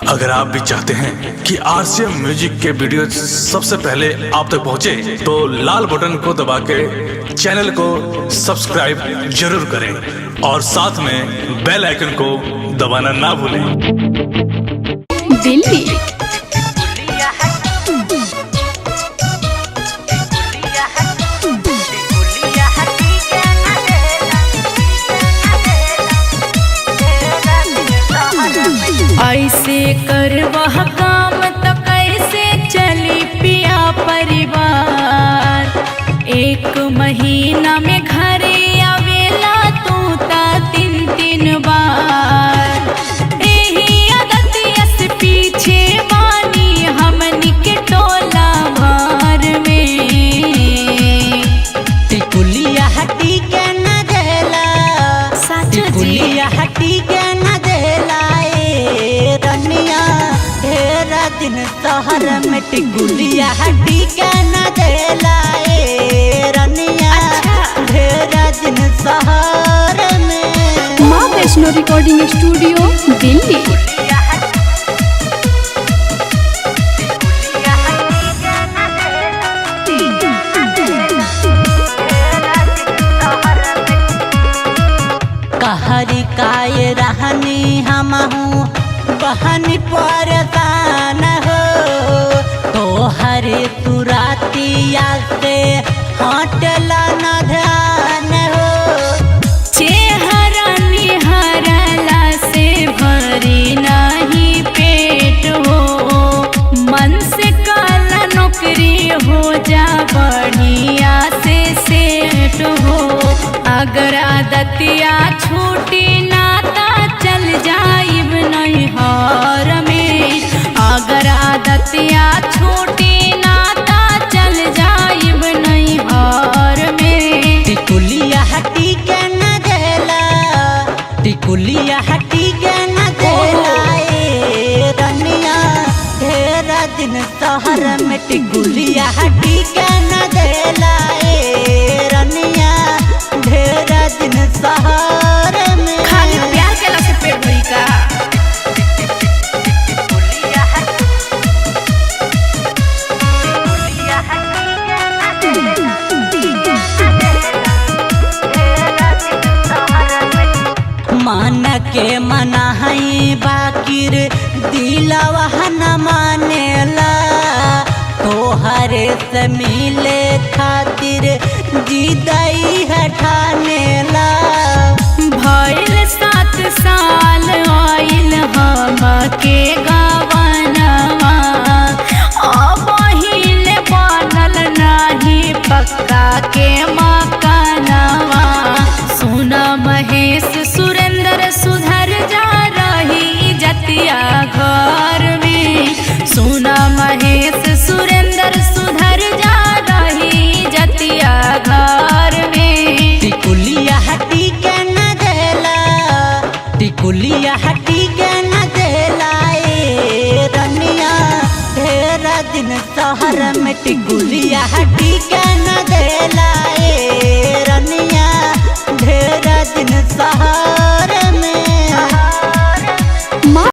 अगर आप भी चाहते हैं कि आरसीएम म्यूजिक के वीडियो सबसे पहले आप तक पहुंचे, तो लाल बटन को दबा के चैनल को सब्सक्राइब जरूर करें और साथ में बेल आइकन को दबाना ना भूलें। दिल्ली ऐसे कर वह काम तो कैसे चली पिया परिवार। एक महीना में घरे आवेला तू ता 3 बार। एही आदतिया से पीछे बानी हमनी के टोला भर में। टिकुलिया हटी के न देला, टिकुलिया हटी के न देला रनिया ढेरा दिन शहर में। टिकुलिया हटी के न देला रनिया ढेरा दिन शहर में। माँ वैष्णो रिकॉर्डिंग स्टूडियो दिल्ली। कहरी काय रहनी हमहू बहन परेशान हो। तोहरे तुरातिया से हटला न ध्यान हो। चेहरा निहरला से भरी नहीं पेट हो। मन से काला नौकरी हो जा बढ़िया से सेट हो। अगर आदतिया छूटी नाता चल जाइब नहीं हार में। अगर आदतिया छूटी नाता चल जाइब नहीं हार में। टिकुलिया हटी के न देला, टिकुलिया हटी के न देला रनिया ढेरा दिन शहर में। टिकुलिया हटी के न देला रनिया ढेरा दिन शहर में। खाली प्यार के लगे पेट भरी का। मन के मनाही बाकिर दिलवा न मानेला। तोहरे से मिले खातिर जिदई हठानेला। भइल 7 साल आइल हमके गवनवा। अब हिले बनल नाही पक्का के मकानवा। सुना महेश सुरेंद्र सुधर जा रही जतिया घर में। सुना महेश सुरेंद्र सुधर जा रही जतिया घर में। टिकुलिया हटी के न देला, टिकुलिया हटी के न देला रनिया ढेरा दिन शहर में। टिकुलिया हटी के न देला रनिया ढेरा दिन शहर